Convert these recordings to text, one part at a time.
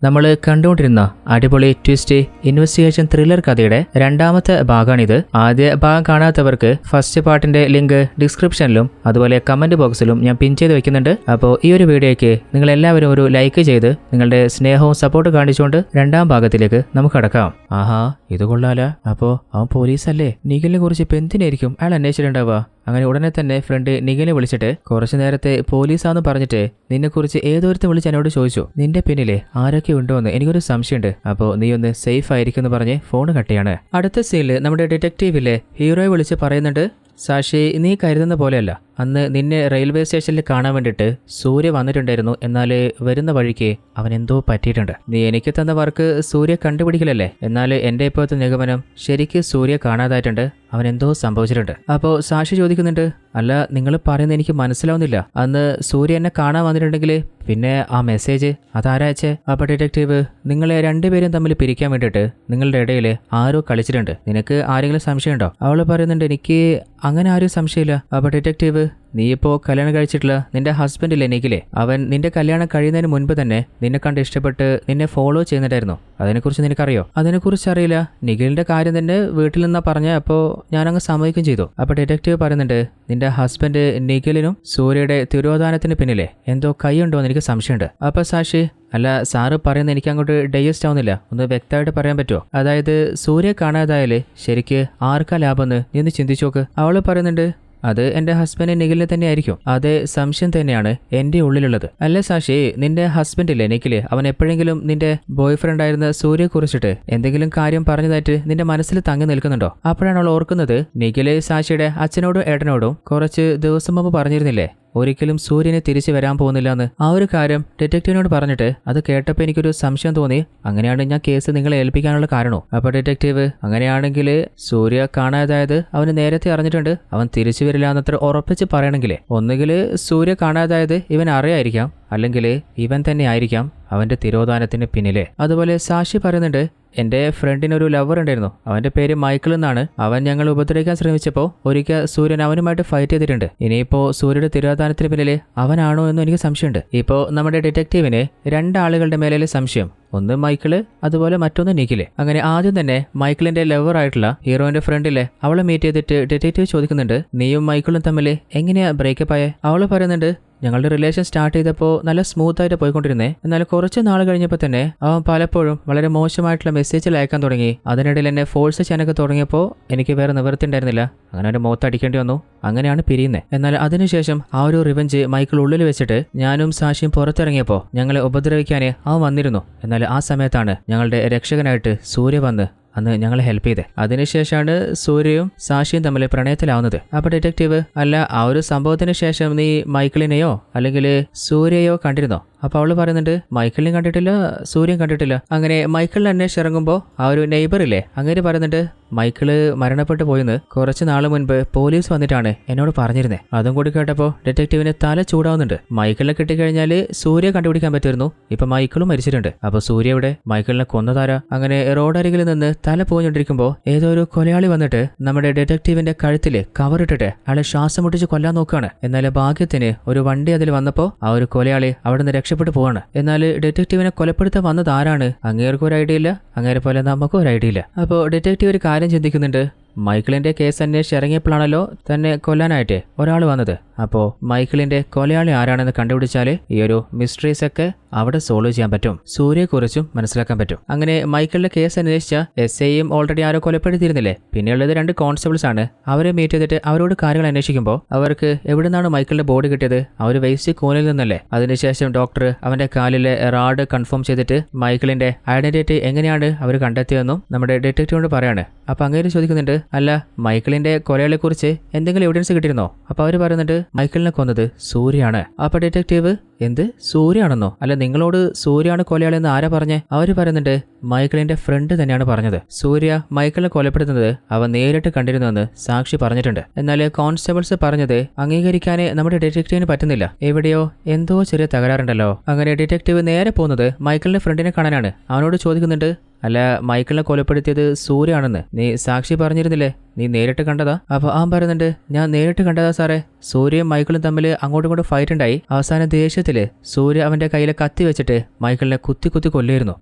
നമ്മൾ കണ്ടുകൊണ്ടിരുന്ന അടിപൊളി ട്വിസ്റ്റ് ഇൻവെസ്റ്റിഗേഷൻ ത്രില്ലർ കഥയുടെ രണ്ടാമത്തെ ഭാഗമാണിത്. ആദ്യ ഭാഗം കാണാത്തവർക്ക് ഫസ്റ്റ് പാർട്ടിന്റെ ലിങ്ക് ഡിസ്ക്രിപ്ഷനിലും അതുപോലെ കമന്റ് ബോക്സിലും ഞാൻ പിൻ ചെയ്ത് വെക്കുന്നുണ്ട്. അപ്പോൾ ഈ ഒരു വീഡിയോയ്ക്ക് നിങ്ങൾ എല്ലാവരും ഒരു ലൈക്ക് ചെയ്ത് നിങ്ങളുടെ സ്നേഹവും സപ്പോർട്ട് കാണിച്ചുകൊണ്ട് രണ്ടാം ഭാഗത്തിലേക്ക് നമുക്ക് കടക്കാം. ആഹാ, ഇത് കൊള്ളാല. അപ്പോൾ അവൻ പോലീസല്ലേ? നിഖിലിനെ കുറിച്ച് ഇപ്പം എന്തിനായിരിക്കും അയാൾ അന്വേഷിച്ചിട്ടുണ്ടാവുക? അങ്ങനെ ഉടനെ തന്നെ ഫ്രണ്ട് നിഖിലിനെ വിളിച്ചിട്ട് കുറച്ചു നേരത്തെ പോലീസാന്ന് പറഞ്ഞിട്ട് നിന്നെക്കുറിച്ച് ഏതൊരുത്തും വിളിച്ച് എന്നോട് ചോദിച്ചു, നിന്റെ പിന്നിലെ ആരൊക്കെ ഉണ്ടോ എന്ന് എനിക്കൊരു സംശയമുണ്ട്, അപ്പോൾ നീ ഒന്ന് സേഫ് ആയിരിക്കും എന്ന് പറഞ്ഞ് ഫോൺ കട്ടിയാണ്. അടുത്ത സീനിൽ നമ്മുടെ ഡിറ്റക്റ്റീവിലെ ഹീറോയെ വിളിച്ച് പറയുന്നുണ്ട്, സാക്ഷി, നീ കരുതുന്ന പോലെയല്ല. അന്ന് നിന്നെ റെയിൽവേ സ്റ്റേഷനിൽ കാണാൻ വേണ്ടിയിട്ട് സൂര്യ വന്നിട്ടുണ്ടായിരുന്നു. എന്നാൽ വരുന്ന വഴിക്ക് അവൻ എന്തോ പറ്റിയിട്ടുണ്ട്. നീ എനിക്ക് തന്ന വർക്ക് സൂര്യ കണ്ടുപിടിക്കലല്ലേ? എന്നാൽ എൻ്റെ ഇപ്പോഴത്തെ നിഗമനം ശരിക്ക് സൂര്യ കാണാതായിട്ടുണ്ട്. അവൻ എന്തോ സംഭവിച്ചിട്ടുണ്ട്. അപ്പോൾ സാക്ഷി ചോദിക്കുന്നുണ്ട്, അല്ല, നിങ്ങൾ പറയുന്നത് എനിക്ക് മനസ്സിലാവുന്നില്ല. അന്ന് സൂര്യ എന്നെ കാണാൻ വന്നിട്ടുണ്ടെങ്കിൽ പിന്നെ ആ മെസ്സേജ് അതാരാച്ചേ? അപ്പോൾ ഡിറ്റക്റ്റീവ്, നിങ്ങളെ രണ്ടുപേരും തമ്മിൽ പിരിക്കാൻ വേണ്ടിയിട്ട് നിങ്ങളുടെ ഇടയിൽ ആരോ കളിച്ചിട്ടുണ്ട്. നിനക്ക് ആരെങ്കിലും സംശയമുണ്ടോ? അവൾ പറയുന്നുണ്ട്, എനിക്ക് അങ്ങനെ ആരും സംശയമില്ല. അപ്പോൾ ഡിറ്റക്റ്റീവ്, നീ ഇപ്പോൾ കല്യാണം കഴിച്ചിട്ടില്ല നിന്റെ ഹസ്ബൻഡില്ലേ നിഖിലേ, അവൻ നിന്റെ കല്യാണം കഴിയുന്നതിന് മുൻപ് തന്നെ നിന്നെ കണ്ട് ഇഷ്ടപ്പെട്ട് നിന്നെ ഫോളോ ചെയ്യുന്നുണ്ടായിരുന്നു. അതിനെക്കുറിച്ച് നിനക്കറിയോ? അതിനെക്കുറിച്ച് അറിയില്ല. നിഖിലിന്റെ കാര്യം തന്നെ വീട്ടിൽ നിന്നാ പറഞ്ഞ, അപ്പോൾ ഞാനങ്ങ് സമ്മതിക്കുകയും ചെയ്തു. അപ്പോൾ ഡിറ്റക്റ്റീവ് പറയുന്നുണ്ട്, നിന്റെ ഹസ്ബൻഡ് നിഖിലിനും സൂര്യയുടെ തിരോധാനത്തിന് പിന്നിലെ എന്തോ കൈയുണ്ടോ എന്ന് എനിക്ക് സംശയമുണ്ട്. അപ്പോൾ സാക്ഷി, അല്ല, സാറ് പറയുന്നത് എനിക്ക് അങ്ങോട്ട് ഡൈജസ്റ്റ് ആവുന്നില്ല. ഒന്ന് വ്യക്തമായിട്ട് പറയാൻ പറ്റുമോ? അതായത് സൂര്യ കാണാതായാല് ശരിക്ക് ആർക്കാ ലാഭമെന്ന് നീ ഒന്ന് ചിന്തിച്ചു നോക്ക്. അവള് പറയുന്നുണ്ട്, അത് എൻ്റെ ഹസ്ബൻഡ് നിഖിലിനെ തന്നെ ആയിരിക്കും. അതേ സംശയം തന്നെയാണ് എൻ്റെ ഉള്ളിലുള്ളത്. അല്ല സാക്ഷി, നിന്റെ ഹസ്ബൻഡില്ലേ നിഖില്, അവൻ എപ്പോഴെങ്കിലും നിന്റെ ബോയ് ഫ്രണ്ട് ആയിരുന്ന സൂര്യയെ കുറിച്ചിട്ട് എന്തെങ്കിലും കാര്യം പറഞ്ഞതായിട്ട് നിന്റെ മനസ്സിൽ തങ്ങി നിൽക്കുന്നുണ്ടോ? അപ്പോഴാണ് അവൾ ഓർക്കുന്നത്, നിഖില് സാക്ഷിയുടെ അച്ഛനോടും ഏട്ടനോടും കുറച്ച് ദിവസം മുമ്പ് പറഞ്ഞിരുന്നില്ലേ ഒരിക്കലും സൂര്യനെ തിരിച്ചു വരാൻ പോകുന്നില്ല എന്ന്. ആ ഒരു കാര്യം ഡിറ്റക്റ്റീവിനോട് പറഞ്ഞിട്ട് അത് കേട്ടപ്പോൾ എനിക്കൊരു സംശയം തോന്നി. അങ്ങനെയാണ് ഞാൻ കേസ് നിങ്ങളെ ഏൽപ്പിക്കാനുള്ള കാരണവും. അപ്പോൾ ഡിറ്റക്റ്റീവ്, അങ്ങനെയാണെങ്കിൽ സൂര്യ കാണാതായത് അവന് നേരത്തെ അറിഞ്ഞിട്ടുണ്ട്. അവൻ തിരിച്ചു വരില്ല എന്നത്ര ഉറപ്പിച്ച് പറയണമെങ്കിൽ ഒന്നുകിൽ സൂര്യ കാണാതായത് ഇവൻ അറിയായിരിക്കാം, അല്ലെങ്കിൽ ഇവൻ തന്നെ ആയിരിക്കാം അവന്റെ തിരോധാനത്തിന് പിന്നിലെ. അതുപോലെ സാക്ഷി പറയുന്നുണ്ട്, എൻ്റെ ഫ്രണ്ടിനൊരു ലവർ ഉണ്ടായിരുന്നു. അവന്റെ പേര് മൈക്കിൾ എന്നാണ്. അവൻ ഞങ്ങൾ ഉപദ്രവിക്കാൻ ശ്രമിച്ചപ്പോൾ ഒരിക്കൽ സൂര്യൻ അവനുമായിട്ട് ഫൈറ്റ് ചെയ്തിട്ടുണ്ട്. ഇനിയിപ്പോൾ സൂര്യയുടെ തിരോധാനത്തിന് പിന്നിലെ അവനാണോ എന്നും എനിക്ക് സംശയമുണ്ട്. ഇപ്പോൾ നമ്മുടെ ഡിറ്റക്റ്റീവിന് രണ്ടാളുകളുടെ മേലെ സംശയം. ഒന്ന് മൈക്കിള്, അതുപോലെ മറ്റൊന്ന് നിഖില്. അങ്ങനെ ആദ്യം തന്നെ മൈക്കിളിന്റെ ലവർ ആയിട്ടുള്ള ഹീറോയിന്റെ ഫ്രണ്ടിലെ അവളെ മീറ്റ് ചെയ്തിട്ട് ഡിറ്റക്റ്റീവ് ചോദിക്കുന്നുണ്ട്, നീയും മൈക്കിളും തമ്മിൽ എങ്ങനെയാ ബ്രേക്കപ്പ് ആയേ? അവള് പറയുന്നുണ്ട്, ഞങ്ങളുടെ റിലേഷൻ സ്റ്റാർട്ട് ചെയ്തപ്പോൾ നല്ല സ്മൂത്ത് ആയിട്ട് പോയിക്കൊണ്ടിരുന്നേ. എന്നാൽ കുറച്ച് നാൾ കഴിഞ്ഞപ്പോൾ തന്നെ അവൻ പലപ്പോഴും വളരെ മോശമായിട്ടുള്ള മെസ്സേജിൽ അയക്കാൻ തുടങ്ങി. അതിനിടയിൽ എന്നെ ഫോഴ്സ് ചെയ്യാനൊക്കെ തുടങ്ങിയപ്പോൾ എനിക്ക് വേറെ നിവൃത്തി ഉണ്ടായിരുന്നില്ല. അങ്ങനെ അവൻ്റെ മുഖത്ത് അടിക്കേണ്ടി വന്നു. അങ്ങനെയാണ് പിരിയുന്നത്. എന്നാൽ അതിനുശേഷം ആ ഒരു റിവെഞ്ച് മൈക്കിൾ ഉള്ളിൽ വെച്ചിട്ട് ഞാനും സാക്ഷിയും പുറത്തിറങ്ങിയപ്പോൾ ഞങ്ങളെ ഉപദ്രവിക്കാനേ അവൻ വന്നിരുന്നു. എന്നാൽ ആ സമയത്താണ് ഞങ്ങളുടെ രക്ഷകനായിട്ട് സൂര്യ വന്ന് അന്ന് ഞങ്ങളെ ഹെൽപ്പ് ചെയ്തേ. അതിനുശേഷമാണ് സൂര്യയും സാക്ഷിയും തമ്മിൽ പ്രണയത്തിലാവുന്നത്. അപ്പൊ ഡിറ്റക്റ്റീവ്, അല്ല, ആ ഒരു സംഭവത്തിന് ശേഷം നീ മൈക്കിളിനെയോ അല്ലെങ്കിൽ സൂര്യയോ കണ്ടിരുന്നോ? അപ്പൊ അവള് പറയുന്നുണ്ട്, മൈക്കിളിനെ കണ്ടിട്ടില്ല, സൂര്യൻ കണ്ടിട്ടില്ല. അങ്ങനെ മൈക്കിളിനെ അന്വേഷിച്ചിറങ്ങുമ്പോൾ ആ ഒരു നെയ്ബറില്ലേ അങ്ങനെ പറയുന്നുണ്ട്, മൈക്കിള് മരണപ്പെട്ടു പോയിന്ന് കുറച്ച് നാൾ മുൻപ് പോലീസ് വന്നിട്ടാണ് എന്നോട് പറഞ്ഞിരുന്നത്. അതും കൂടി കേട്ടപ്പോൾ ഡിറ്റക്റ്റീവിന് തല ചൂടാവുന്നുണ്ട്. മൈക്കിളിനെ കിട്ടിക്കഴിഞ്ഞാൽ സൂര്യ കണ്ടുപിടിക്കാൻ പറ്റുമായിരുന്നു. ഇപ്പൊ മൈക്കിളും മരിച്ചിട്ടുണ്ട്. അപ്പൊ സൂര്യ ഇവിടെ മൈക്കിളിനെ കൊന്നതാരാ? അങ്ങനെ റോഡരികിൽ നിന്ന് തല പോഞ്ഞുകൊണ്ടിരിക്കുമ്പോൾ ഏതോ ഒരു കൊലയാളി വന്നിട്ട് നമ്മുടെ ഡിറ്റക്റ്റീവിന്റെ കഴുത്തില് കവറിട്ടിട്ട് അയാളെ ശ്വാസം മുട്ടിച്ച് കൊല്ലാൻ നോക്കുകയാണ്. എന്നാൽ ഭാഗ്യത്തിന് ഒരു വണ്ടി അതിൽ വന്നപ്പോൾ ആ ഒരു കൊലയാളി അവിടെ നിന്ന് രക്ഷപ്പെട്ടു പോവാണ്. എന്നാൽ ഡിറ്റക്റ്റീവിനെ കൊലപ്പെടുത്താൻ വന്നത് ആരാണ്? അങ്ങേർക്കും ഒരു ഐഡിയ ഇല്ല, അങ്ങേരെ പോലെ നമുക്കും ഒരു ഐഡിയ ഇല്ല. അപ്പോൾ ഡിറ്റക്റ്റീവ് ഒരു കാര്യം ചിന്തിക്കുന്നുണ്ട്, മൈക്കിളിന്റെ കേസ് അന്വേഷിച്ച് ഇറങ്ങിയപ്പോഴാണല്ലോ തന്നെ കൊല്ലാനായിട്ട് ഒരാൾ വന്നത്. അപ്പോൾ മൈക്കിളിന്റെ കൊലയാളി ആരാണെന്ന് കണ്ടുപിടിച്ചാല് ഈ ഒരു മിസ്റ്ററീസ് ഒക്കെ അവിടെ സോൾവ് ചെയ്യാൻ പറ്റും. സൂര്യയെക്കുറിച്ചും മനസ്സിലാക്കാൻ പറ്റും. അങ്ങനെ മൈക്കിളിന്റെ കേസ് അന്വേഷിച്ച SIയും ഓൾറെഡി ആരോ കൊലപ്പെടുത്തിയിരുന്നില്ലേ. പിന്നെയുള്ളത് 2 കോൺസ്റ്റബിൾസ് ആണ്. അവരെ മീറ്റ് ചെയ്തിട്ട് അവരോട് കാര്യങ്ങൾ അന്വേഷിക്കുമ്പോൾ അവർക്ക് എവിടുന്നാണ് മൈക്കിളിന്റെ ബോഡി കിട്ടിയത്? അവർ വേസ്റ്റ് കൂനിൽ നിന്നല്ലേ. അതിനുശേഷം ഡോക്ടർ അവന്റെ കാലിലെ റാഡ് കൺഫേം ചെയ്തിട്ട് മൈക്കിളിന്റെ ഐഡന്റിറ്റി എങ്ങനെയാണ് അവർ കണ്ടെത്തിയതെന്നും നമ്മുടെ ഡിറ്റക്റ്റീവോട് പറയാണ്. അപ്പൊ അങ്ങനെ ചോദിക്കുന്നുണ്ട്, അല്ല, മൈക്കിളിന്റെ കൊലയാളെ കുറിച്ച് എന്തെങ്കിലും എവിഡൻസ് കിട്ടിയിരുന്നോ? അപ്പൊ അവര് പറയുന്നുണ്ട്, മൈക്കിളിനെ കൊന്നത് സൂര്യയാണ്. അപ്പൊ ഡിറ്റക്റ്റീവ്, എന്ത്, സൂര്യയാണെന്നോ? അല്ല, നിങ്ങളോട് സൂര്യയാണ് കൊലയാളെന്ന് ആരാ പറഞ്ഞേ? അവര് പറയുന്നുണ്ട്, മൈക്കിളിന്റെ ഫ്രണ്ട് തന്നെയാണ് പറഞ്ഞത്. സൂര്യ മൈക്കിളിനെ കൊലപ്പെടുത്തുന്നത് അവൻ നേരിട്ട് കണ്ടിരുന്നുവെന്ന് സാക്ഷി പറഞ്ഞിട്ടുണ്ട്. എന്നാൽ കോൺസ്റ്റബിൾസ് പറഞ്ഞത് അംഗീകരിക്കാനേ നമ്മുടെ ഡിറ്റക്റ്റീവിന് പറ്റുന്നില്ല. എവിടെയോ എന്തോ ചെറിയ തകരാറുണ്ടല്ലോ. അങ്ങനെ ഡിറ്റക്റ്റീവ് നേരെ പോകുന്നത് മൈക്കിളിന്റെ ഫ്രണ്ടിനെ കാണാനാണ്. അവനോട് ചോദിക്കുന്നുണ്ട്, അല്ല, മൈക്കിളിനെ കൊലപ്പെടുത്തിയത് സൂര്യയാണെന്ന് നീ സാക്ഷി പറഞ്ഞിരുന്നില്ലേ? നീ നേരിട്ട് കണ്ടതാ? അപ്പോൾ അവൻ പറയുന്നുണ്ട്, ഞാൻ നേരിട്ട് കണ്ടതാ സാറേ. സൂര്യയും മൈക്കിളും തമ്മിൽ അങ്ങോട്ടും ഇങ്ങോട്ടും ഫൈറ്റ് ഉണ്ടായി. അവസാന ദേഷ്യത്തില് സൂര്യ അവന്റെ കയ്യിലെ കത്തി വെച്ചിട്ട് മൈക്കിളിനെ കുത്തി കൊല്ലായിരുന്നു.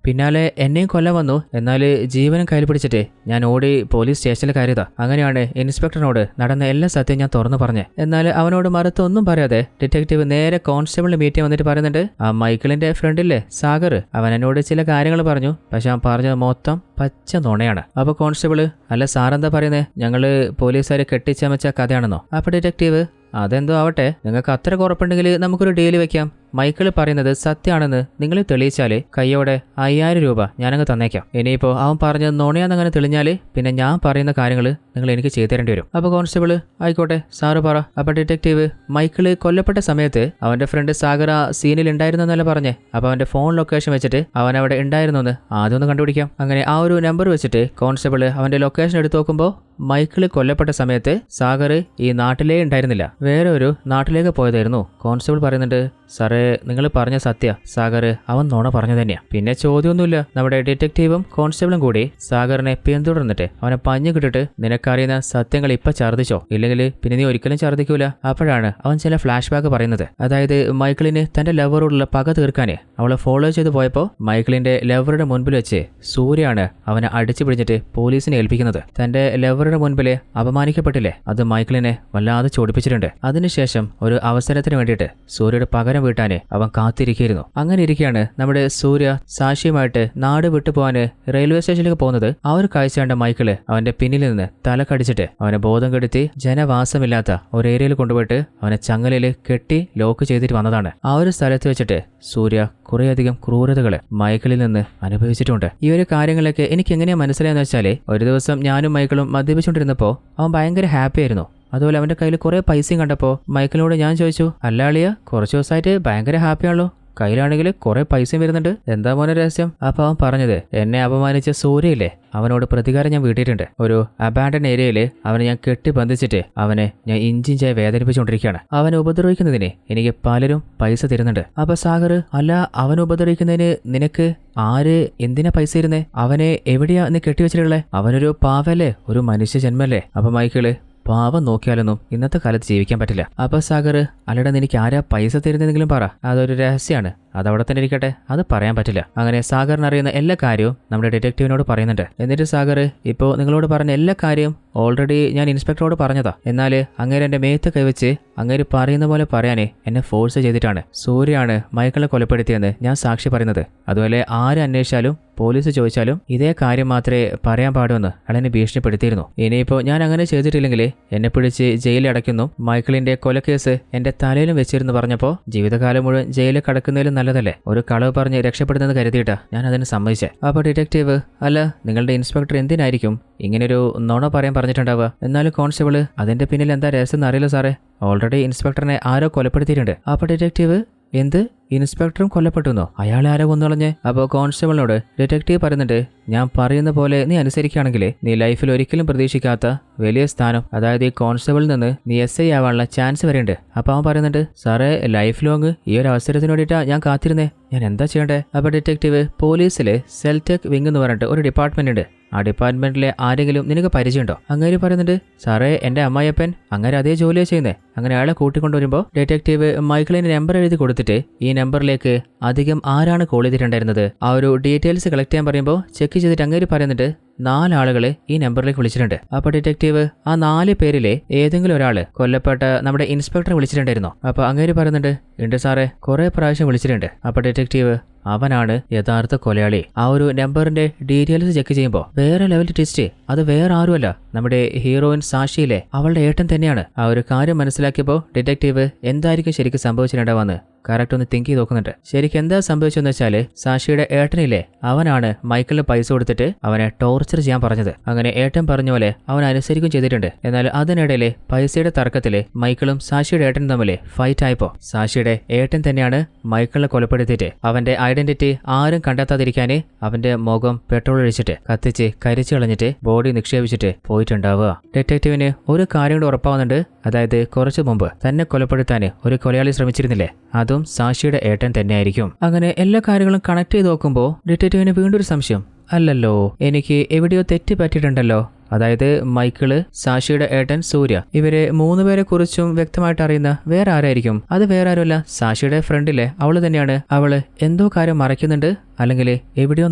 പിന്നാലെ എന്നെയും കൊല്ലാൻ വന്നു. എന്നാൽ ജീവനും കയ്യിൽ പിടിച്ചിട്ട് ഞാൻ ഓടി പോലീസ് സ്റ്റേഷനിൽ കയറിയതാ. അങ്ങനെയാണ് ഇൻസ്പെക്ടറിനോട് നടന്ന എല്ലാ സത്യം ഞാൻ തുറന്നു പറഞ്ഞേ. എന്നാൽ അവനോട് മറുത്തൊന്നും പറയാതെ ഡിറ്റക്റ്റീവ് നേരെ കോൺസ്റ്റബിളിനെ മീറ്റ് ചെയ്യാൻ വന്നിട്ട് പറയുന്നുണ്ട്, ആ മൈക്കിളിന്റെ ഫ്രണ്ടില്ലേ സാഗർ, അവൻ എന്നോട് ചില കാര്യങ്ങൾ പറഞ്ഞു. പക്ഷെ അവൻ പറഞ്ഞത് മൊത്തം പച്ച നുണയാണ്. അപ്പൊ കോൺസ്റ്റബിള്, അല്ല സാറെന്താ പറയുന്നേ, ഞങ്ങള് പോലീസുകാരെ കെട്ടിച്ചമച്ച കഥയാണെന്നോ? അപ്പൊ ഡിറ്റക്റ്റീവ്, അതെന്തോ ആവട്ടെ, നിങ്ങൾക്ക് അത്ര കുറപ്പുണ്ടെങ്കിൽ നമുക്കൊരു ഡീല് വെക്കാം. മൈക്കിൾ പറയുന്നത് സത്യമാണെന്ന് നിങ്ങൾ തെളിയിച്ചാല് കയ്യോടെ 5000 രൂപ ഞാനങ്ങ് തന്നേക്കാം. ഇനിയിപ്പോ അവൻ പറഞ്ഞത് നുണയാന്നങ്ങനെ തെളിഞ്ഞാല് പിന്നെ ഞാൻ പറയുന്ന കാര്യങ്ങൾ നിങ്ങൾ എനിക്ക് ചെയ്തു തരേണ്ടി വരും. അപ്പൊ കോൺസ്റ്റബിള്, ആയിക്കോട്ടെ സാറ് പറ. അപ്പൊ ഡിറ്റക്റ്റീവ്, മൈക്കിള് കൊല്ലപ്പെട്ട സമയത്ത് അവന്റെ ഫ്രണ്ട് സാഗർ ആ സീനിൽ ഉണ്ടായിരുന്നല്ല പറഞ്ഞേ. അപ്പൊ അവന്റെ ഫോൺ ലൊക്കേഷൻ വെച്ചിട്ട് അവൻ അവിടെ ഉണ്ടായിരുന്നെന്ന് ആദ്യം ഒന്ന് കണ്ടുപിടിക്കാം. അങ്ങനെ ആ ഒരു നമ്പർ വെച്ചിട്ട് കോൺസ്റ്റബിള് അവന്റെ ലൊക്കേഷൻ എടുത്തു നോക്കുമ്പോൾ മൈക്കിള് കൊല്ലപ്പെട്ട സമയത്ത് സാഗർ ഈ നാട്ടിലേ ഉണ്ടായിരുന്നില്ല, വേറെ ഒരു നാട്ടിലേക്ക് പോയതായിരുന്നു. കോൺസ്റ്റബിൾ പറയുന്നുണ്ട്, സാറേ നിങ്ങൾ പറഞ്ഞ സത്യ, സാഗർ അവൻ നുണ പറഞ്ഞു തന്നെയാ. പിന്നെ ചോദ്യമൊന്നുമില്ല. നമ്മുടെ ഡിറ്റക്റ്റീവും കോൺസ്റ്റബിളും കൂടി സാഗറിനെ പിന്തുടർന്നിട്ട് അവനെ പഞ്ഞു കിട്ടിട്ട്, നിനക്കറിയുന്ന സത്യങ്ങൾ ഇപ്പൊ ഛർദ്ദിച്ചോ, ഇല്ലെങ്കിൽ പിന്നെ നീ ഒരിക്കലും ഛർദ്ദിക്കൂല. അപ്പോഴാണ് അവൻ ചില ഫ്ലാഷ് ബാക്ക് പറയുന്നത്. അതായത് മൈക്കിളിന് തന്റെ ലവറോടുള്ള പക തീർക്കാനേ അവളെ ഫോളോ ചെയ്ത് പോയപ്പോ മൈക്കിളിന്റെ ലവറുടെ മുൻപിൽ വെച്ച് സൂര്യാണ് അവനെ അടിച്ചു പിടിച്ചിട്ട് പോലീസിനെ ഏൽപ്പിക്കുന്നത്. തന്റെ ലവറുടെ മുൻപിലെ അപമാനിക്കപ്പെട്ടില്ലേ, അത് മൈക്കിളിനെ വല്ലാതെ ചോടിപ്പിച്ചിട്ടുണ്ട്. അതിനുശേഷം ഒരു അവസരത്തിന് വേണ്ടിയിട്ട് സൂര്യയുടെ പകരം വീട്ടാന് അവൻ കാത്തിരിക്കുകയായിരുന്നു. അങ്ങനെ ഇരിക്കുകയാണ് നമ്മുടെ സൂര്യ സാക്ഷിയുമായിട്ട് നാട് വിട്ടു പോകാന് റെയിൽവേ സ്റ്റേഷനിലേക്ക് പോകുന്നത്. ആ ഒരു കാഴ്ച കണ്ട മൈക്കിള് അവന്റെ പിന്നിൽ നിന്ന് തല കടിച്ചിട്ട് അവനെ ബോധം കെടുത്തി ജനവാസമില്ലാത്ത ഒരു ഏരിയയിൽ കൊണ്ടുപോയിട്ട് അവനെ ചങ്ങലയില് കെട്ടി ലോക്ക് ചെയ്തിട്ട് വന്നതാണ്. ആ ഒരു സ്ഥലത്ത് വെച്ചിട്ട് സൂര്യ കുറേയധികം ക്രൂരതകള് മൈക്കിളിൽ നിന്ന് അനുഭവിച്ചിട്ടുണ്ട്. ഈ ഒരു കാര്യങ്ങളൊക്കെ എനിക്ക് എങ്ങനെയാ മനസ്സിലായെന്ന് വെച്ചാല്, ഒരു ദിവസം ഞാനും മൈക്കിളും മദ്യപിച്ചുകൊണ്ടിരുന്നപ്പോ അവൻ ഭയങ്കര ഹാപ്പി ആയിരുന്നു. അതുപോലെ അവന്റെ കയ്യിൽ കുറെ പൈസയും കണ്ടപ്പോൾ മൈക്കിളിനോട് ഞാൻ ചോദിച്ചു, അല്ല അളിയ, കുറച്ച് ദിവസമായിട്ട് ഭയങ്കര ഹാപ്പിയാണല്ലോ, കയ്യിലാണെങ്കിൽ കുറെ പൈസയും വരുന്നുണ്ട്, എന്താ മോനെ രഹസ്യം? അപ്പൊ അവൻ പറഞ്ഞത്, എന്നെ അപമാനിച്ച സൂര്യയില്ലേ, അവനോട് പ്രതികാരം ഞാൻ വീട്ടിയിട്ടുണ്ട്. ഒരു അബാൻഡൻ ഏരിയയിൽ അവനെ ഞാൻ കെട്ടിബന്ധിച്ചിട്ട് അവനെ ഞാൻ ഇഞ്ചിഞ്ചായി വേദനിപ്പിച്ചുകൊണ്ടിരിക്കുകയാണ്. അവനെ ഉപദ്രവിക്കുന്നതിന് എനിക്ക് പലരും പൈസ തരുന്നുണ്ട്. അപ്പൊ സാഗർ, അല്ല അവനെ ഉപദ്രവിക്കുന്നതിന് നിനക്ക് ആര് എന്തിനാ പൈസ ഇരുന്നേ? അവനെ എവിടെയാ നീ കെട്ടിവെച്ചിട്ടുള്ളേ? അവനൊരു പാവല്ലേ, ഒരു മനുഷ്യ ജന്മല്ലേ? അപ്പൊ മൈക്കിള്, പാവം നോക്കിയാലൊന്നും ഇന്നത്തെ കാലത്ത് ജീവിക്കാൻ പറ്റില്ല. അപ്പൊ സാഗർ, അല്ലടാ നിനക്ക് ആരാ പൈസ തരുന്നെങ്കിലും പറ, അതൊരു രഹസ്യമാണ്, അതവിടെ തന്നെ ഇരിക്കട്ടെ, അത് പറയാൻ പറ്റില്ല. അങ്ങനെ സാഗറിന് അറിയുന്ന എല്ലാ കാര്യവും നമ്മുടെ ഡിറ്റക്റ്റീവിനോട് പറയുന്നുണ്ട്. എന്നിട്ട് സാഗർ, ഇപ്പോൾ നിങ്ങളോട് പറഞ്ഞ എല്ലാ കാര്യവും ഓൾറെഡി ഞാൻ ഇൻസ്പെക്ടറോട് പറഞ്ഞതാ. എന്നാൽ അങ്ങേര് എന്റെ മേത്ത് കൈവച്ച് അങ്ങേര് പറയുന്ന പോലെ പറയാനേ എന്നെ ഫോഴ്സ് ചെയ്തിട്ടാണ് സൂര്യയാണ് മൈക്കിളെ കൊലപ്പെടുത്തിയെന്ന് ഞാൻ സാക്ഷി പറയുന്നത്. അതുപോലെ ആര് അന്വേഷിച്ചാലും പോലീസ് ചോദിച്ചാലും ഇതേ കാര്യം മാത്രമേ പറയാൻ പാടുമെന്ന് അയാളെന്നെ ഭീഷണിപ്പെടുത്തിയിരുന്നു. ഇനിയിപ്പോൾ ഞാൻ അങ്ങനെ ചെയ്തിട്ടില്ലെങ്കിൽ എന്നെ പിടിച്ച് ജയിലിൽ അടയ്ക്കുന്നു, മൈക്കിളിന്റെ കൊലക്കേസ് എന്റെ തലയിലും വെച്ചിരുന്നു പറഞ്ഞപ്പോൾ ജീവിതകാലം മുഴുവൻ ജയിലിൽ കടക്കുന്നതിലും നല്ലതല്ലേ, ഒരു കളവ് പറഞ്ഞ് രക്ഷപ്പെടുന്നത് കരുതിയിട്ടാ ഞാൻ അതിന് സമ്മതിച്ചേ. അപ്പോൾ ഡിറ്റക്റ്റീവ്, അല്ല നിങ്ങളുടെ ഇൻസ്പെക്ടർ എന്തിനായിരിക്കും ഇങ്ങനൊരു നുണ പറയാൻ പറഞ്ഞിട്ടുണ്ടാവുക? എന്നാലും കോൺസ്റ്റബിള്, അതിന്റെ പിന്നിൽ എന്താ രഹസ്യം അറിയില്ല സാറേ, ഓൾറെഡി ഇൻസ്പെക്ടറിനെ ആരോ കൊലപ്പെടുത്തിയിട്ടുണ്ട്. അപ്പോൾ ഡിറ്റക്റ്റീവ്, എന്ത്, ഇൻസ്പെക്ടറും കൊല്ലപ്പെട്ടുന്നോ? അയാളെ ആരോ കൊന്നുകളഞ്ഞ്? അപ്പോൾ കോൺസ്റ്റബിളിനോട് ഡിറ്റക്റ്റീവ് പറയുന്നുണ്ട്, ഞാൻ പറയുന്ന പോലെ നീ അനുസരിക്കുകയാണെങ്കിൽ നീ ലൈഫിൽ ഒരിക്കലും പ്രതീക്ഷിക്കാത്ത വലിയ സ്ഥാനം, അതായത് ഈ കോൺസ്റ്റബിളിൽ നിന്ന് നീ SI ആവാനുള്ള ചാൻസ് വരെയുണ്ട്. അപ്പോൾ അവൻ പറയുന്നുണ്ട്, സാറേ ലൈഫ് ലോങ് ഈ ഒരു അവസരത്തിന് വേണ്ടിയിട്ടാണ് ഞാൻ കാത്തിരുന്നേ, ഞാൻ എന്താ ചെയ്യണ്ടേ? അപ്പോൾ ഡിറ്റക്റ്റീവ്, പോലീസിൽ സെൽടെക് വിങ് എന്ന് പറഞ്ഞിട്ട് ഒരു ഡിപ്പാർട്ട്മെന്റ് ഉണ്ട്, ആ ഡിപ്പാർട്ട്മെന്റിലെ ആരെങ്കിലും നിനക്ക് പരിചയമുണ്ടോ? അങ്ങേര് പറയുന്നുണ്ട്, സാറേ എൻ്റെ അമ്മായിയപ്പൻ അങ്ങനെ അതേ ജോലിയാണ് ചെയ്യുന്നത്. അങ്ങനെ അയാളെ കൂട്ടിക്കൊണ്ടുവരുമ്പോൾ ഡിറ്റക്റ്റീവ് മൈക്കിളിന് നമ്പർ എഴുതി കൊടുത്തിട്ട് ഈ നമ്പറിലേക്ക് അധികം ആരാണ് കോൾ ചെയ്തിട്ടുണ്ടായിരുന്നത് ആ ഒരു ഡീറ്റെയിൽസ് കളക്ട് ചെയ്യാൻ പറയുമ്പോൾ ചെക്ക് ചെയ്തിട്ട് അങ്ങേര് പറയുന്നുണ്ട് 4 ആളുകളെ ഈ നമ്പറിലേക്ക് വിളിച്ചിട്ടുണ്ട്. അപ്പോൾ ഡിറ്റക്റ്റീവ് ആ 4 പേരിലെ ഏതെങ്കിലും ഒരാള് കൊല്ലപ്പെട്ട നമ്മുടെ ഇൻസ്പെക്ടറെ വിളിച്ചിട്ടുണ്ടായിരുന്നോ? അപ്പോൾ അങ്ങേര് പറയുന്നുണ്ട്, ഉണ്ട് സാറേ, കുറെ പ്രാവശ്യം വിളിച്ചിട്ടുണ്ട്. അപ്പോൾ ഡിറ്റക്റ്റീവ്, അവനാണ് യഥാർത്ഥ കൊലയാളി. ആ ഒരു നമ്പറിന്റെ ഡീറ്റെയിൽസ് ചെക്ക് ചെയ്യുമ്പോൾ വേറെ ലെവൽ ട്വിസ്റ്റ്, അത് വേറെ ആരുമല്ല, നമ്മുടെ ഹീറോയിൻ സാക്ഷിയിലെ അവളുടെ ഏട്ടൻ തന്നെയാണ്. ആ ഒരു കാര്യം മനസ്സിലാക്കിയപ്പോൾ ഡിറ്റക്റ്റീവ് എന്തായിരിക്കും ശരിക്കും സംഭവിച്ചിട്ടുണ്ടാവുമെന്ന് കറക്റ്റ് ഒന്ന് തിങ്ക് ചെയ്ത് നോക്കുന്നുണ്ട്. ശരിക്കും എന്താ സംഭവിച്ചെന്ന് വെച്ചാല് സാക്ഷിയുടെ ഏട്ടനില്ലേ, അവനാണ് മൈക്കിളിന് പൈസ കൊടുത്തിട്ട് അവനെ ടോർച്ചർ ചെയ്യാൻ പറഞ്ഞത്. അങ്ങനെ ഏട്ടൻ പറഞ്ഞ പോലെ അവൻ അനുസരിക്കും ചെയ്തിട്ടുണ്ട്. എന്നാൽ അതിനിടയില് പൈസയുടെ തർക്കത്തില് മൈക്കിളും സാക്ഷിയുടെ ഏട്ടനും തമ്മിൽ ഫൈറ്റ് ആയപ്പോ സാക്ഷിയുടെ ഏട്ടൻ തന്നെയാണ് മൈക്കിളിനെ കൊലപ്പെടുത്തിയിട്ട് അവന്റെ ഐഡന്റിറ്റി ആരും കണ്ടെത്താതിരിക്കാന് അവന്റെ മുഖം പെട്രോൾ ഒഴിച്ചിട്ട് കത്തിച്ച് കരിച്ചു കളഞ്ഞിട്ട് ബോഡി നിക്ഷേപിച്ചിട്ട് പോയിട്ടുണ്ടാവുക. ഡിറ്റക്റ്റീവിന് ഒരു കാര്യം കൂടെ ഉറപ്പാവുന്നുണ്ട്, അതായത് കുറച്ചു മുമ്പ് തന്നെ കൊലപ്പെടുത്താൻ ഒരു കൊലയാളി ശ്രമിച്ചിരുന്നില്ലേ, അതും സാക്ഷിയുടെ ഏട്ടൻ തന്നെയായിരിക്കും. അങ്ങനെ എല്ലാ കാര്യങ്ങളും കണക്ട് ചെയ്ത് നോക്കുമ്പോൾ ഡിറ്റക്റ്റീവിന് വീണ്ടും ഒരു സംശയം, അല്ലല്ലോ എനിക്ക് എവിടെയോ തെറ്റ് പറ്റിയിട്ടുണ്ടല്ലോ, അതായത് മൈക്കിള്, സാഷിയുടെ ഏട്ടൻ സൂര്യ, ഇവരെ 3 പേരെ കുറിച്ചും വ്യക്തമായിട്ട് അറിയുന്ന വേറെ ആരായിരിക്കും? അത് വേറെ ആരുമല്ല, സാഷിയുടെ ഫ്രണ്ടിലെ അവള് തന്നെയാണ്. അവള് എന്തോ കാര്യം മറയ്ക്കുന്നുണ്ട്, അല്ലെങ്കിൽ എവിടെയോ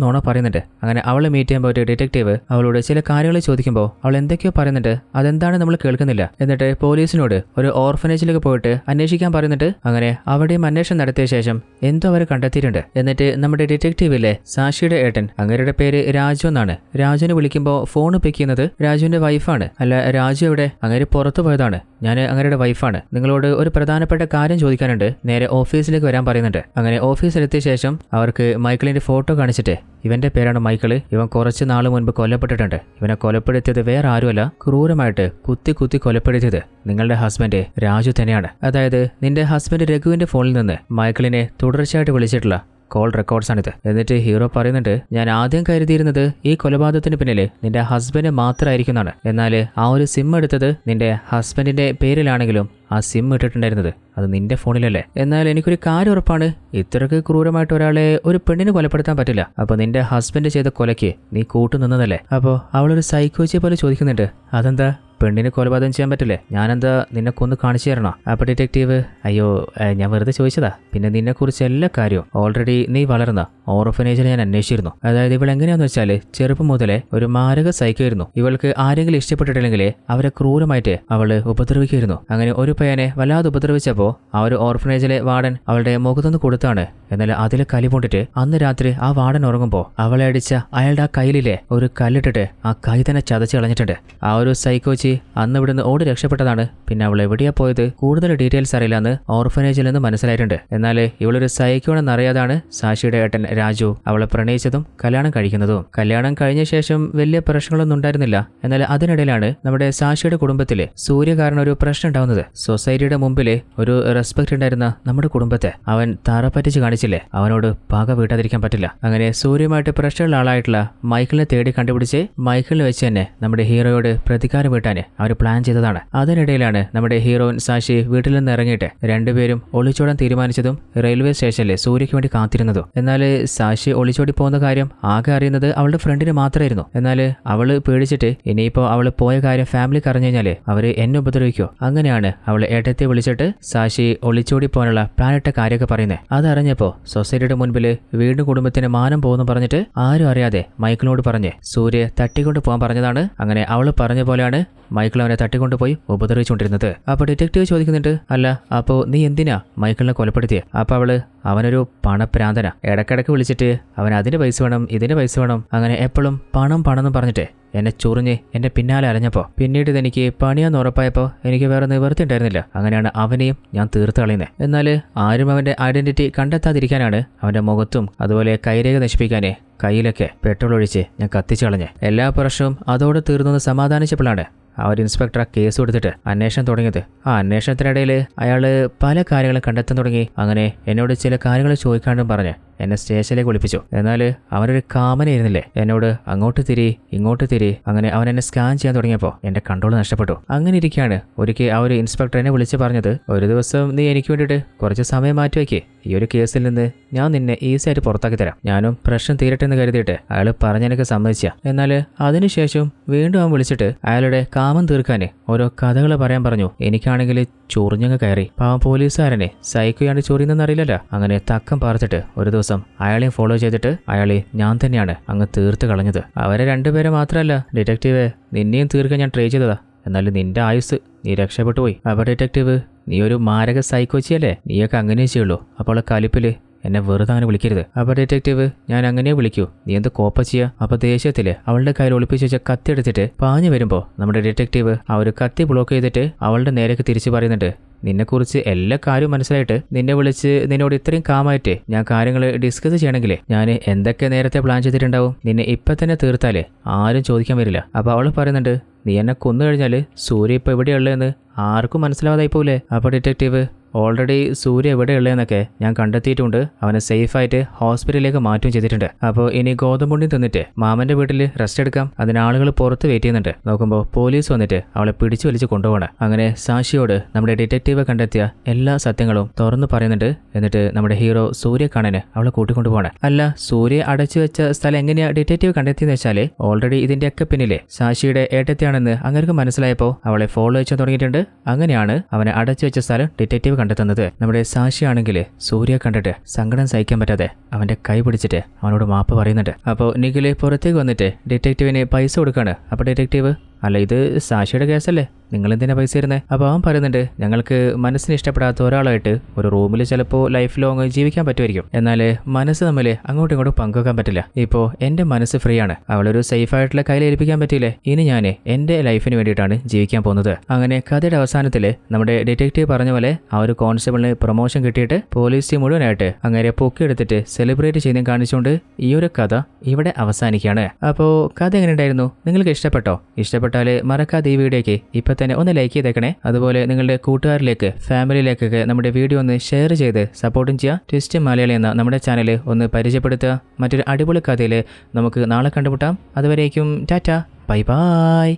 നോണ പറയുന്നുണ്ട്. അങ്ങനെ അവളെ മീറ്റ് ചെയ്യാൻ പോയിട്ട് ഡിറ്റക്റ്റീവ് അവളോട് ചില കാര്യങ്ങൾ ചോദിക്കുമ്പോൾ അവൾ എന്തൊക്കെയോ പറയുന്നുണ്ട്. അതെന്താണ് നമ്മൾ കേൾക്കുന്നില്ല. എന്നിട്ട് പോലീസിനോട് ഒരു ഓർഫനേജിലേക്ക് പോയിട്ട് അന്വേഷിക്കാൻ പറയുന്നുണ്ട്. അങ്ങനെ അവിടെയും അന്വേഷണം നടത്തിയ ശേഷം എന്തോ അവർ കണ്ടെത്തിയിട്ടുണ്ട്. എന്നിട്ട് നമ്മുടെ ഡിറ്റക്റ്റീവിലെ സാഷിയുടെ ഏട്ടൻ, അങ്ങേരുടെ പേര് രാജു എന്നാണ്. രാജുവിനെ വിളിക്കുമ്പോൾ ഫോൺ പിക്ക് ചെയ്യുന്നത് രാജുവിന്റെ വൈഫാണ്. അല്ല, രാജു എവിടെ? അങ്ങേര് പുറത്തു പോയതാണ്. ഞാൻ അങ്ങേരുടെ വൈഫാണ്. നിങ്ങളോട് ഒരു പ്രധാനപ്പെട്ട കാര്യം ചോദിക്കാനുണ്ട്. നേരെ ഓഫീസിലേക്ക് വരാൻ പറയുന്നുണ്ട്. അങ്ങനെ ഓഫീസിലെത്തിയ ശേഷം അവർക്ക് മൈക്കിളിന്റെ ഫോട്ടോ കാണിച്ചിട്ട്, ഇവന്റെ പേരാണ് മൈക്കിള്, ഇവൻ കുറച്ച് നാൾ മുൻപ് കൊല്ലപ്പെട്ടിട്ടുണ്ട്. ഇവനെ കൊലപ്പെടുത്തിയത് വേറെ ആരുമല്ല, ക്രൂരമായിട്ട് കുത്തി കൊലപ്പെടുത്തിയത് നിങ്ങളുടെ ഹസ്ബൻഡ് രാജു തന്നെയാണ്. അതായത് നിന്റെ ഹസ്ബൻഡ് രഘുവിന്റെ ഫോണിൽ നിന്ന് മൈക്കിളിനെ തുടർച്ചയായിട്ട് വിളിച്ചിട്ടുള്ള കോൾ റെക്കോർഡ്സാണിത്. എന്നിട്ട് ഹീറോ പറയുന്നുണ്ട്, ഞാൻ ആദ്യം കരുതിയിരുന്നത് ഈ കൊലപാതകത്തിന് പിന്നില് നിന്റെ ഹസ്ബൻഡ് മാത്രമായിരിക്കുന്നതാണ്. എന്നാൽ ആ ഒരു സിം എടുത്തത് നിന്റെ ഹസ്ബൻഡിന്റെ പേരിലാണെങ്കിലും ആ സിം ഇട്ടിട്ടുണ്ടായിരുന്നത് അത് നിന്റെ ഫോണിലല്ലേ. എന്നാൽ എനിക്കൊരു കാര്യം ഉറപ്പാണ്, ഇത്രയ്ക്ക് ക്രൂരമായിട്ട് ഒരാളെ ഒരു പെണ്ണിന് കൊലപ്പെടുത്താൻ പറ്റില്ല. അപ്പൊ നിന്റെ ഹസ്ബൻഡ് ചെയ്ത കൊലയ്ക്ക് നീ കൂട്ടുനിന്നതല്ലേ? അപ്പോൾ അവളൊരു സൈക്കോച്ചിയെ പോലെ ചോദിക്കുന്നുണ്ട്, അതെന്താ പെണ്ണിന് കൊലപാതകം ചെയ്യാൻ പറ്റില്ലേ? ഞാനെന്താ നിന്നെ കൊന്ന് കാണിച്ചു തരണോ? അപ്പൊ ഡിറ്റക്റ്റീവ്, അയ്യോ ഞാൻ വെറുതെ ചോദിച്ചതാ. പിന്നെ നിന്നെക്കുറിച്ച് എല്ലാ കാര്യവും ഓൾറെഡി നീ വളർന്ന ഓർഫനേജിൽ ഞാൻ അന്വേഷിച്ചിരുന്നു. അതായത് ഇവൾ എങ്ങനെയാന്ന് വെച്ചാൽ ചെറുപ്പം മുതലേ ഒരു മാരക സൈക്കോയിരുന്നു. ഇവൾക്ക് ആരെങ്കിലും ഇഷ്ടപ്പെട്ടിട്ടില്ലെങ്കിൽ അവരെ ക്രൂരമായിട്ട് അവള് ഉപദ്രവിക്കുമായിരുന്നു. അങ്ങനെ ഒരു പയ്യനെ വല്ലാതെ ഉപദ്രവിച്ചപ്പോൾ ആ ഒരു ഓർഫനേജിലെ വാർഡൻ അവളുടെ മുഖത്തൊന്ന് കൊടുത്താണ്. എന്നാൽ അതിൽ കലി പൂണ്ടിട്ട് അന്ന് രാത്രി ആ വാർഡൻ ഉറങ്ങുമ്പോൾ അവളെ അടിച്ച അയാളുടെ ആ കയ്യിലെ ഒരു കല്ലിട്ടിട്ട് ആ കൈ തന്നെ ചതച്ച് കളഞ്ഞിട്ടുണ്ട്. ആ ഒരു സൈക്കോച്ചി അന്ന് ഇവിടുന്ന് ഓടി രക്ഷപ്പെട്ടതാണ്. പിന്നെ അവൾ എവിടെയാ പോയത് കൂടുതൽ ഡീറ്റെയിൽസ് അറിയില്ലെന്ന് ഓർഫനേജിൽ നിന്ന് മനസ്സിലായിട്ടുണ്ട്. എന്നാൽ ഇവളൊരു സൈക്കോണെന്ന് അറിയാതാണ് സാഷിയുടെ ഏട്ടൻ രാജു അവളെ പ്രണയിച്ചതും കല്യാണം കഴിക്കുന്നതും. കല്യാണം കഴിഞ്ഞ ശേഷം വലിയ പ്രശ്നങ്ങളൊന്നും ഉണ്ടായിരുന്നില്ല. എന്നാൽ അതിനിടയിലാണ് നമ്മുടെ സാഷിയുടെ കുടുംബത്തിൽ സൂര്യ കാരണം ഒരു പ്രശ്നം ഉണ്ടാവുന്നത്. സൊസൈറ്റിയുടെ മുമ്പിൽ ഒരു റെസ്പെക്ട് ഉണ്ടായിരുന്ന നമ്മുടെ കുടുംബത്തെ അവൻ തറപ്പറ്റിച്ച് കാണിച്ചില്ലേ, അവനോട് പക വീട്ടാതിരിക്കാൻ പറ്റില്ല. അങ്ങനെ സൂര്യയുമായിട്ട് പ്രശ്നമുള്ള ആളായിട്ടുള്ള മൈക്കിളിനെ തേടി കണ്ടുപിടിച്ച് മൈക്കിളിനെ വെച്ച് തന്നെ നമ്മുടെ ഹീറോയോട് പ്രതികാരം വീട്ടാൻ അവർ പ്ലാൻ ചെയ്തതാണ്. അതിനിടയിലാണ് നമ്മുടെ ഹീറോയിൻ സാഷി വീട്ടിൽ നിന്ന് ഇറങ്ങിയിട്ട് രണ്ടുപേരും ഒളിച്ചോടാൻ തീരുമാനിച്ചതും റെയിൽവേ സ്റ്റേഷനിൽ സൂര്യയ്ക്ക് വേണ്ടി കാത്തിരുന്നതും. എന്നാൽ സാഷി ഒളിച്ചോടി പോകുന്ന കാര്യം ആകെ അറിയുന്നത് അവളുടെ ഫ്രണ്ടിന് മാത്രമായിരുന്നു. എന്നാൽ അവള് പേടിച്ചിട്ട് ഇനിയിപ്പോ അവള് പോയ കാര്യം ഫാമിലിക്ക് അറിഞ്ഞു കഴിഞ്ഞാല് അവര് എന്നെ ഉപദ്രവിക്കോ. അങ്ങനെയാണ് അവൾ ഏട്ടത്തെ വിളിച്ചിട്ട് സാഷി ഒളിച്ചോടി പോകാനുള്ള പ്ലാനിട്ട കാര്യമൊക്കെ പറയുന്നത്. അതറിഞ്ഞപ്പോ സൊസൈറ്റിയുടെ മുൻപിൽ വീണ്ടും കുടുംബത്തിന് മാനം പോകുന്നു പറഞ്ഞിട്ട് ആരും അറിയാതെ മൈക്കിളിനോട് പറഞ്ഞ് സൂര്യ തട്ടിക്കൊണ്ട് പോകാൻ പറഞ്ഞതാണ്. അങ്ങനെ അവള് പറഞ്ഞ പോലെയാണ് മൈക്കിൾ അവനെ തട്ടിക്കൊണ്ടുപോയി ഉപദ്രവിച്ചുകൊണ്ടിരുന്നത്. അപ്പൊ ഡിറ്റക്റ്റീവ് ചോദിക്കുന്നുണ്ട്, അല്ല അപ്പോ നീ എന്തിനാ മൈക്കിളിനെ കൊലപ്പെടുത്തിയ? അപ്പൊ അവനൊരു പണപ്രാന്തനാ. ഇടക്കിടക്ക് വിളിച്ചിട്ട് അവൻ അതിന് പൈസ വേണം, ഇതിന് പൈസ വേണം, അങ്ങനെ എപ്പോഴും പണം എന്ന് പറഞ്ഞിട്ട് എന്നെ ചൊറിഞ്ഞ് എന്റെ പിന്നാലെ അലഞ്ഞപ്പോ പിന്നീട് ഇതെനിക്ക് പണിയാന്ന് ഉറപ്പായപ്പോ എനിക്ക് വേറെ നിവൃത്തി ഉണ്ടായിരുന്നില്ല. അങ്ങനെയാണ് അവനെയും ഞാൻ തീർത്ത് കളയുന്നത്. എന്നാൽ ആരും അവന്റെ ഐഡന്റിറ്റി കണ്ടെത്താതിരിക്കാനാണ് അവന്റെ മുഖത്തും അതുപോലെ കൈരേഖ നശിപ്പിക്കാനേ കയ്യിലൊക്കെ പെട്രോൾ ഒഴിച്ച് ഞാൻ കത്തിച്ചു കളഞ്ഞ്. എല്ലാ പ്രശ്നവും അതോടെ തീർന്നെന്ന് സമാധാനിച്ചപ്പോഴാണ് ആ ഒരു ഇൻസ്പെക്ടർ ആ കേസ് കൊടുത്തിട്ട് അന്വേഷണം തുടങ്ങിയത്. ആ അന്വേഷണത്തിനിടയിൽ അയാൾ പല കാര്യങ്ങളും കണ്ടെത്താൻ തുടങ്ങി. അങ്ങനെ എന്നോട് ചില കാര്യങ്ങൾ ചോദിക്കാണ്ടും പറഞ്ഞ് എന്നെ സ്റ്റേഷനിലേക്ക് വിളിപ്പിച്ചു. എന്നാൽ അവനൊരു കാമനായിരുന്നില്ലേ, എന്നോട് അങ്ങോട്ട് തിരി ഇങ്ങോട്ട് തിരി. അങ്ങനെ അവൻ എന്നെ സ്കാൻ ചെയ്യാൻ തുടങ്ങിയപ്പോൾ എന്റെ കൺട്രോൾ നഷ്ടപ്പെട്ടു. അങ്ങനെ ഇരിക്കുകയാണ് ഒരിക്കൽ ആ ഒരു ഇൻസ്പെക്ടർ എന്നെ വിളിച്ച് പറഞ്ഞത്, ഒരു ദിവസം നീ എനിക്ക് വേണ്ടിയിട്ട് കുറച്ച് സമയം മാറ്റിവെക്കേ, ഈ ഒരു കേസിൽ നിന്ന് ഞാൻ നിന്നെ ഈസിയായിട്ട് പുറത്താക്കി തരാം. ഞാനും പ്രശ്നം തീരട്ടെ എന്ന് കരുതിയിട്ട് അയാൾ പറഞ്ഞെനിക്ക് സമ്മതിച്ച. എന്നാൽ അതിനുശേഷം വീണ്ടും അവൻ വിളിച്ചിട്ട് അയാളുടെ കാമം തീർക്കാന് ഓരോ കഥകൾ പറയാൻ പറഞ്ഞു. എനിക്കാണെങ്കിൽ ചൊറിഞ്ഞങ്ങ് കയറി. പാവം പോലീസുകാരനെ സൈക്കോയാണ് ചൊറിയുന്നറിയില്ലല്ലോ. അങ്ങനെ തക്കം പാർത്തിട്ട് ഒരു ദിവസം അയാളെയും ഫോളോ ചെയ്തിട്ട് അയാളെ ഞാൻ തന്നെയാണ് അങ്ങ് തീർത്ത് കളഞ്ഞത്. അവരെ രണ്ടുപേരെ മാത്രമല്ല ഡിറ്റക്റ്റീവ്, നിന്നെയും തീർക്കാൻ ഞാൻ ട്രൈ ചെയ്തതാ. എന്നാലും നിന്റെ ആയുസ് നീ രക്ഷപ്പെട്ടു പോയി. അപ്പൊ ഡിറ്റക്റ്റീവ്, നീ ഒരു മാരക സൈക്കോച്ചിയല്ലേ, നീയൊക്കെ അങ്ങനെ ചെയ്യുള്ളൂ. അപ്പോൾ കലിപ്പില് എന്നെ വെറുതെ അങ്ങനെ വിളിക്കരുത്. അപ്പൊ ഡിറ്റക്റ്റീവ്, ഞാൻ അങ്ങനെ വിളിക്കൂ, നീ എന്ത് കോപ്പ ചെയ്യാ? അപ്പൊ ദേഷ്യത്തില് അവളുടെ കയ്യിൽ ഒളിപ്പിച്ച് വെച്ച കത്തി എടുത്തിട്ട് പാഞ്ഞു വരുമ്പോ നമ്മുടെ ഡിറ്റക്റ്റീവ് ആ ഒരു കത്തി ബ്ലോക്ക് ചെയ്തിട്ട് അവളുടെ നേരേക്ക് തിരിച്ചു പറയുന്നുണ്ട്, നിന്നെക്കുറിച്ച് എല്ലാ കാര്യവും മനസ്സിലായിട്ട് നിന്നെ വിളിച്ച് നിന്നോട് ഇത്രയും കാമായിട്ട് ഞാൻ കാര്യങ്ങൾ ഡിസ്കസ് ചെയ്യണമെങ്കിൽ ഞാൻ എന്തൊക്കെ നേരത്തെ പ്ലാൻ ചെയ്തിട്ടുണ്ടാവും. നിന്നെ ഇപ്പൊ തന്നെ തീർത്താലേ ആരും ചോദിക്കാൻ വരില്ല. അപ്പൊ അവൾ പറയുന്നുണ്ട്, നീ എന്നെ കൊന്നു കഴിഞ്ഞാൽ സൂര്യ ഇപ്പൊ എവിടെയുള്ളതെന്ന് ആർക്കും മനസ്സിലാവാതായി പോലെ. അപ്പൊ ഡിറ്റക്റ്റീവ്, ഓൾറെഡി സൂര്യ എവിടെയുള്ളതെന്നൊക്കെ ഞാൻ കണ്ടെത്തിയിട്ടുണ്ട്. അവനെ സേഫായിട്ട് ഹോസ്പിറ്റലിലേക്ക് മാറ്റുകയും ചെയ്തിട്ടുണ്ട്. അപ്പോൾ ഇനി ഗോതമ്പുണ്ടി തിന്നിട്ട് മാമന്റെ വീട്ടിൽ റെസ്റ്റ് എടുക്കാം. അതിന് ആളുകൾ പുറത്ത് വെയിറ്റ് ചെയ്യുന്നുണ്ട്. നോക്കുമ്പോൾ പോലീസ് വന്നിട്ട് അവളെ പിടിച്ചു വലിച്ച് കൊണ്ടുപോകണം. അങ്ങനെ സാക്ഷിയോട് നമ്മുടെ ഡിറ്റക്റ്റീവ് കണ്ടെത്തിയ എല്ലാ സത്യങ്ങളും തുറന്നു പറയുന്നുണ്ട്. എന്നിട്ട് നമ്മുടെ ഹീറോ സൂര്യ കാണാന് അവളെ കൂട്ടിക്കൊണ്ടുപോകണം. അല്ല, സൂര്യ അടച്ചു വെച്ച സ്ഥലം എങ്ങനെയാ ഡിറ്റക്റ്റീവ് കണ്ടെത്തിയെന്ന് വെച്ചാല് ഓൾറെഡി ഇതിന്റെയൊക്കെ പിന്നിലെ സാക്ഷിയുടെ ഏട്ടത്തെയാണെന്ന് അങ്ങർക്ക് മനസ്സിലായപ്പോൾ അവളെ ഫോളോ ചെയ്യാൻ തുടങ്ങിയിട്ടുണ്ട്. അങ്ങനെയാണ് അവനെ അടച്ചു വെച്ച സ്ഥലം ഡിറ്റക്റ്റീവ് കണ്ടെത്തുന്നത്. നമ്മുടെ സാക്ഷിയാണെങ്കിൽ സൂര്യ കണ്ടിട്ട് സങ്കടം സഹിക്കാൻ പറ്റാതെ അവന്റെ കൈ പിടിച്ചിട്ട് അവനോട് മാപ്പ് പറയുന്നുണ്ട്. അപ്പോൾ നിഖില് പുറത്തേക്ക് വന്നിട്ട് ഡിറ്റക്റ്റീവിന് പൈസ കൊടുക്കാണ്. അപ്പോൾ ഡിറ്റക്റ്റീവ്, അല്ല ഇത് സാക്ഷിയുടെ കേസല്ലേ, നിങ്ങൾ എന്തിനാ പൈസ തരുന്നത്? അപ്പോൾ അവൻ പറയുന്നുണ്ട്, ഞങ്ങൾക്ക് മനസ്സിന് ഇഷ്ടപ്പെടാത്ത ഒരാളായിട്ട് ഒരു റൂമിൽ ചിലപ്പോൾ ലൈഫ് ലോങ് ജീവിക്കാൻ പറ്റുമായിരിക്കും, എന്നാൽ മനസ്സ് തമ്മിൽ അങ്ങോട്ടും ഇങ്ങോട്ടും പങ്കുവെക്കാൻ പറ്റില്ല. ഇപ്പോൾ എൻ്റെ മനസ്സ് ഫ്രീ ആണ്, അവളൊരു സേഫ് ആയിട്ടുള്ള കയ്യിൽ ഏൽപ്പിക്കാൻ പറ്റിയില്ലേ, ഇനി ഞാൻ എൻ്റെ ലൈഫിന് വേണ്ടിയിട്ടാണ് ജീവിക്കാൻ പോകുന്നത്. അങ്ങനെ കഥയുടെ അവസാനത്തിൽ നമ്മുടെ ഡിറ്റക്റ്റീവ് പറഞ്ഞ പോലെ ആ ഒരു കോൺസ്റ്റബിളിന് പ്രൊമോഷൻ കിട്ടിയിട്ട് പോലീസ് ടീം മുഴുവനായിട്ട് അങ്ങനെ പൊക്കിയെടുത്തിട്ട് സെലിബ്രേറ്റ് ചെയ്യുന്നതും കാണിച്ചുകൊണ്ട് ഈ ഒരു കഥ ഇവിടെ അവസാനിക്കുകയാണ്. അപ്പോൾ കഥ എങ്ങനെയുണ്ടായിരുന്നു? നിങ്ങൾക്ക് ഇഷ്ടപ്പെട്ടോ? ഇഷ്ടപ്പെട്ടാൽ മറക്കാതെ ഈ വീഡിയോയ്ക്ക് ഇപ്പം തന്നെ ഒന്ന് ലൈക്ക് ചെയ്തേക്കണേ. അതുപോലെ നിങ്ങളുടെ കൂട്ടുകാരിലേക്ക് ഫാമിലിയിലേക്കൊക്കെ നമ്മുടെ വീഡിയോ ഒന്ന് ഷെയർ ചെയ്ത് സപ്പോർട്ടും ചെയ്യുക. ട്വിസ്റ്റ് മലയാളി എന്ന നമ്മുടെ ചാനൽ ഒന്ന് പരിചയപ്പെടുത്തുക. മറ്റൊരു അടിപൊളി കഥയിൽ നമുക്ക് നാളെ കണ്ടുമുട്ടാം. അതുവരേക്കും ടാറ്റ, ബൈ ബൈ.